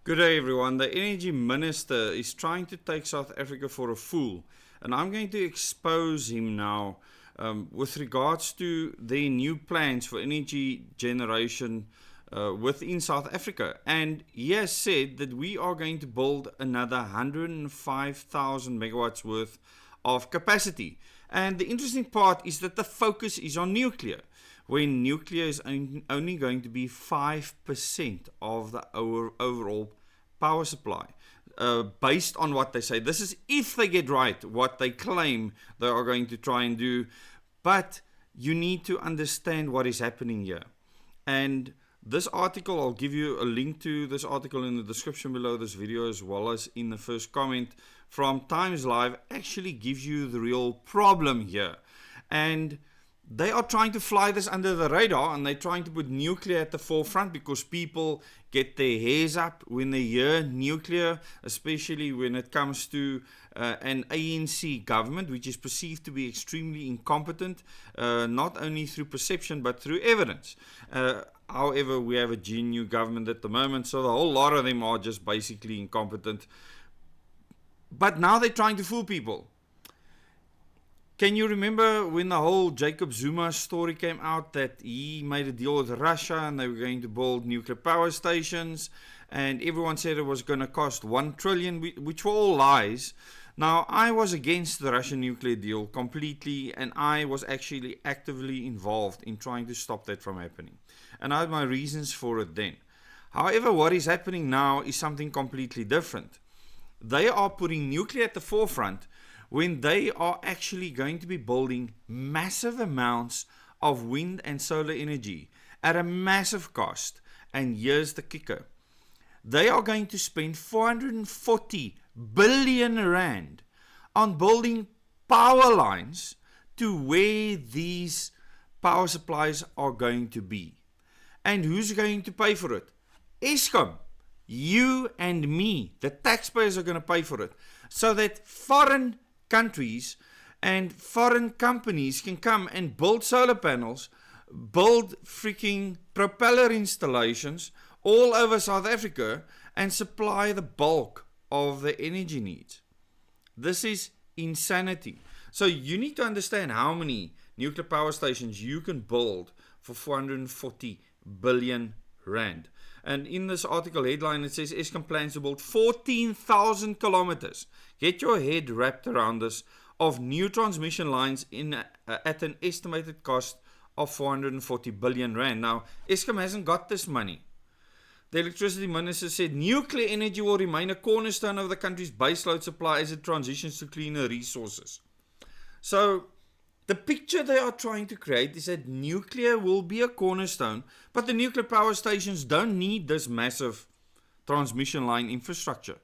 Good day, everyone. The Energy Minister is trying to take South Africa for a fool, and I'm going to expose him now with regards to their new plans for energy generation within South Africa. And he has said that we are going to build another 105,000 megawatts worth of capacity. And the interesting part is that the focus is on nuclear, when nuclear is only going to be 5% of the overall power supply, based on what they say. This is if they get right what they claim they are going to try and do. But you need to understand what is happening here. And this article, I'll give you a link to this article in the description below this video, as well as in the first comment from Times Live, actually gives you the real problem here. And they are trying to fly this under the radar, and they're trying to put nuclear at the forefront because people get their hairs up when they hear nuclear, especially when it comes to an ANC government, which is perceived to be extremely incompetent, not only through perception but through evidence. However, we have a GNU government at the moment, so the whole lot of them are just basically incompetent. But now they're trying to fool people. Can you remember when the whole Jacob Zuma story came out, that he made a deal with Russia and they were going to build nuclear power stations, and everyone said it was going to cost 1 trillion, which were all lies. Now, I was against the Russian nuclear deal completely, and I was actually actively involved in trying to stop that from happening. And I had my reasons for it then. However, what is happening now is something completely different. They are putting nuclear at the forefront when they are actually going to be building massive amounts of wind and solar energy at a massive cost. And here's the kicker. They are going to spend 440 billion rand on building power lines to where these power supplies are going to be. And who's going to pay for it? Eskom. You and me, the taxpayers, are going to pay for it, so that foreign countries and foreign companies can come and build solar panels, build freaking propeller installations all over South Africa and supply the bulk of the energy needs. This is insanity. So you need to understand how many nuclear power stations you can build for 440 billion rand. And in this article headline, it says Eskom plans to build 14,000 kilometers. Get your head wrapped around this, of new transmission lines at an estimated cost of 440 billion rand. Now, Eskom hasn't got this money. The electricity minister said nuclear energy will remain a cornerstone of the country's baseload supply as it transitions to cleaner resources. So, the picture they are trying to create is that nuclear will be a cornerstone, but the nuclear power stations don't need this massive transmission line infrastructure.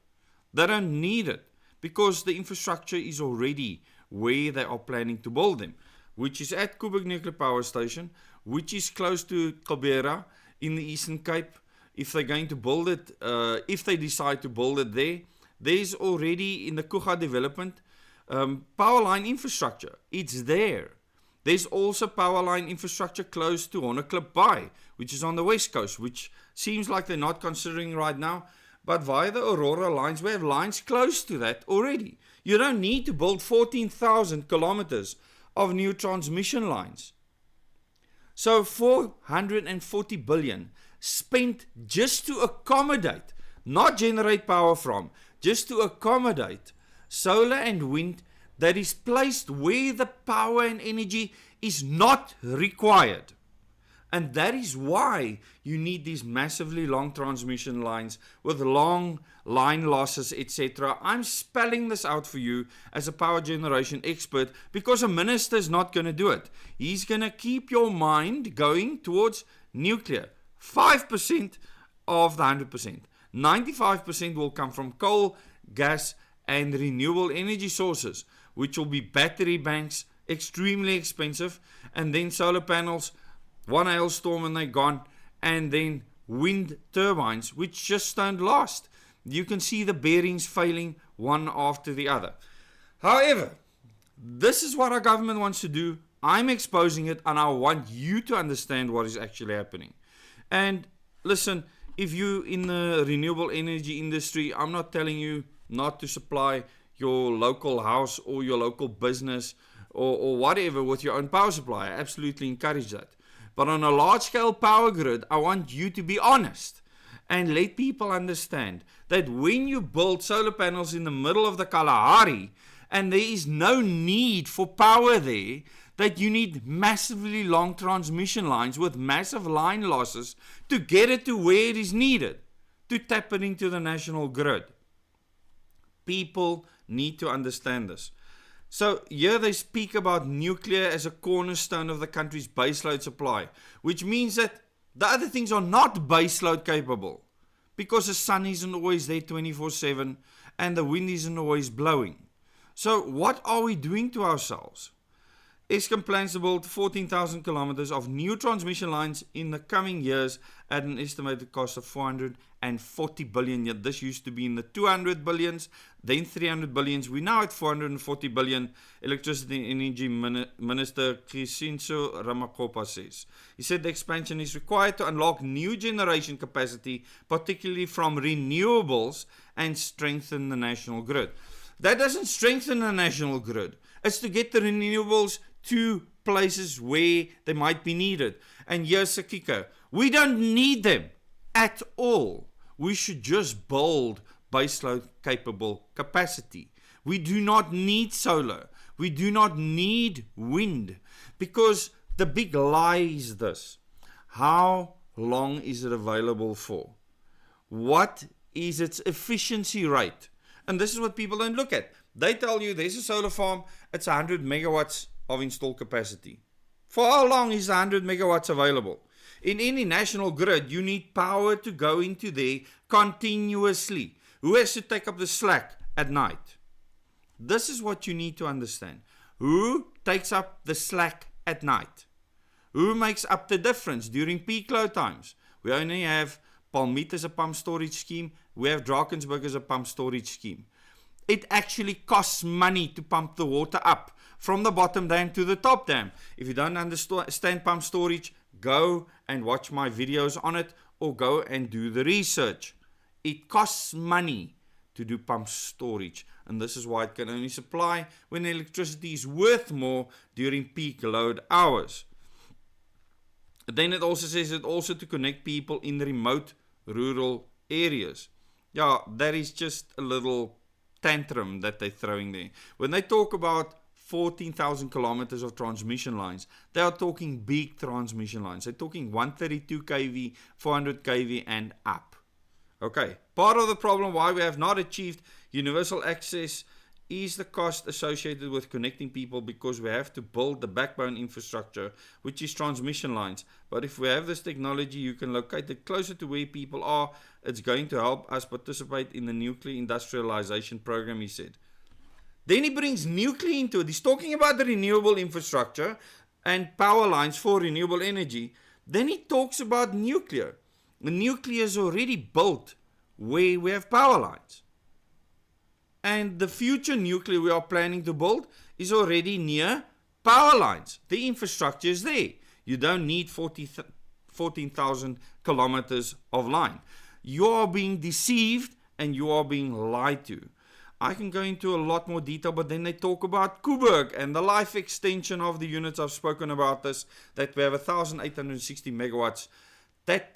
They don't need it because the infrastructure is already where they are planning to build them, which is at Koeberg Nuclear Power Station, which is close to Gqeberha in the Eastern Cape. If they're going to build it, if they decide to build it there, there's already in the Coega development power line infrastructure. It's there. There's also power line infrastructure close to Honeyklip Bay, which is on the west coast, which seems like they're not considering right now. But via the Aurora lines, we have lines close to that already. You don't need to build 14,000 kilometers of new transmission lines. So 440 billion spent just to accommodate, not generate power from, just to accommodate solar and wind that is placed where the power and energy is not required. And that is why you need these massively long transmission lines with long line losses, etc. I'm spelling this out for you as a power generation expert because a minister is not going to do it. He's going to keep your mind going towards nuclear. 5% of the 100%. 95% will come from coal, gas, and renewable energy sources, which will be battery banks, extremely expensive, and then solar panels, one hailstorm and they're gone, and then wind turbines, which just don't last. You can see the bearings failing one after the other. However, this is what our government wants to do. I'm exposing it, and I want you to understand what is actually happening. And listen, if you in the renewable energy industry, I'm not telling you not to supply your local house or your local business or whatever with your own power supply. I absolutely encourage that. But on a large scale power grid, I want you to be honest and let people understand that when you build solar panels in the middle of the Kalahari and there is no need for power there, that you need massively long transmission lines with massive line losses to get it to where it is needed, to tap it into the national grid. People need to understand this. So here they speak about nuclear as a cornerstone of the country's baseload supply, which means that the other things are not baseload capable because the sun isn't always there 24/7 and the wind isn't always blowing. So what are we doing to ourselves? Eskom plans to build 14,000 kilometers of new transmission lines in the coming years at an estimated cost of 440 billion. Yet this used to be in the 200 billions, then 300 billions. We're now at 440 billion, Electricity and Energy Minister Kisinso Ramakopa says. He said the expansion is required to unlock new generation capacity, particularly from renewables, and strengthen the national grid. That doesn't strengthen the national grid. It's to get the renewables to places where they might be needed. And here's the kicker. We don't need them at all. We should just build baseload capable capacity. We do not need solar. We do not need wind. Because the big lie is this. How long is it available for? What is its efficiency rate? And this is what people don't look at. They tell you there's a solar farm, it's 100 megawatts of installed capacity. For how long is 100 megawatts available? In any national grid, you need power to go into there continuously. Who has to take up the slack at night? This is what you need to understand. Who takes up the slack at night? Who makes up the difference during peak load times? We only have Palmit as a pump storage scheme. We have Drakensberg as a pump storage scheme. It actually costs money to pump the water up from the bottom dam to the top dam. If you don't understand pump storage, go and watch my videos on it or go and do the research. It costs money to do pump storage, and this is why it can only supply when electricity is worth more during peak load hours. Then it also says it also to connect people in remote rural areas. Yeah, that is just a little tantrum that they're throwing there. When they talk about 14,000 kilometers of transmission lines, they are talking big transmission lines. They're talking 132 kV, 400 kV and up. Okay, part of the problem why we have not achieved universal access is the cost associated with connecting people, because we have to build the backbone infrastructure, which is transmission lines. But if we have this technology, you can locate it closer to where people are. It's going to help us participate in the nuclear industrialization program, he said. Then he brings nuclear into it. He's talking about the renewable infrastructure and power lines for renewable energy. Then he talks about nuclear. The nuclear is already built where we have power lines. And the future nuclear we are planning to build is already near power lines. The infrastructure is there. You don't need 14,000 kilometers of line. You are being deceived and you are being lied to. I can go into a lot more detail, but then they talk about Koeberg and the life extension of the units. I've spoken about this, that we have 1,860 megawatts that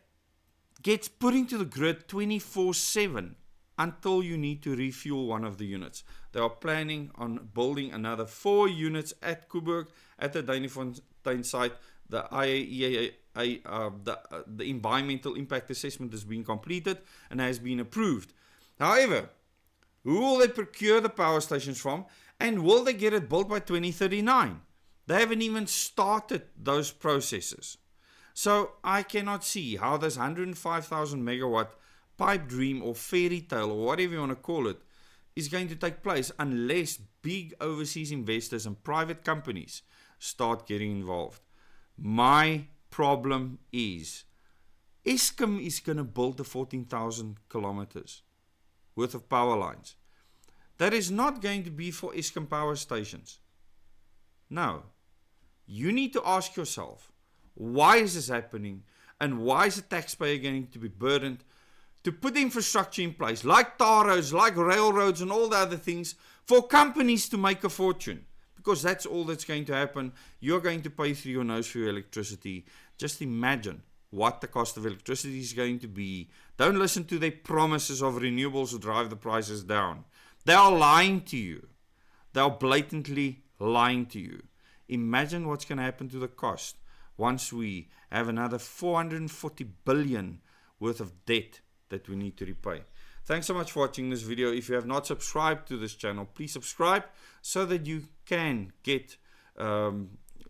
gets put into the grid 24/7. Until you need to refuel one of the units. They are planning on building another 4 units at Koeberg at the Duinefontein site. The IAEA, the environmental impact assessment has been completed and has been approved. However, who will they procure the power stations from, and will they get it built by 2039? They haven't even started those processes. So I cannot see how this 105,000 megawatt pipe dream or fairy tale or whatever you want to call it is going to take place unless big overseas investors and private companies start getting involved. My problem is Eskom is going to build the 14,000 kilometers worth of power lines. That is not going to be for Eskom power stations. No. You need to ask yourself, why is this happening, and why is the taxpayer going to be burdened to put infrastructure in place, like tar roads, like railroads, and all the other things, for companies to make a fortune. Because that's all that's going to happen. You're going to pay through your nose for your electricity. Just imagine what the cost of electricity is going to be. Don't listen to their promises of renewables to drive the prices down. They are lying to you. They are blatantly lying to you. Imagine what's going to happen to the cost once we have another 440 billion worth of debt that we need to repay. Thanks so much for watching this video. If you have not subscribed to this channel, please subscribe so that you can get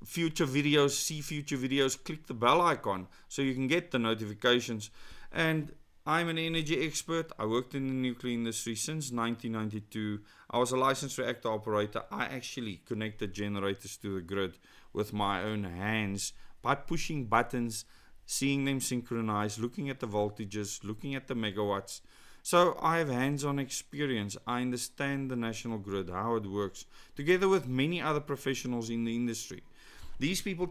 future videos, see future videos. Click the bell icon so you can get the notifications. And I'm an energy expert. I worked in the nuclear industry since 1992. I was a licensed reactor operator. I actually connected generators to the grid with my own hands by pushing buttons, seeing them synchronize, looking at the voltages, looking at the megawatts. So I have hands-on experience. I understand the national grid, how it works, together with many other professionals in the industry. These people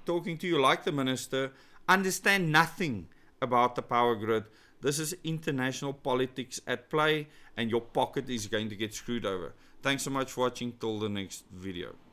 talking to you like the minister understand nothing about the power grid. This is international politics at play, and your pocket is going to get screwed over. Thanks so much for watching. Till the next video.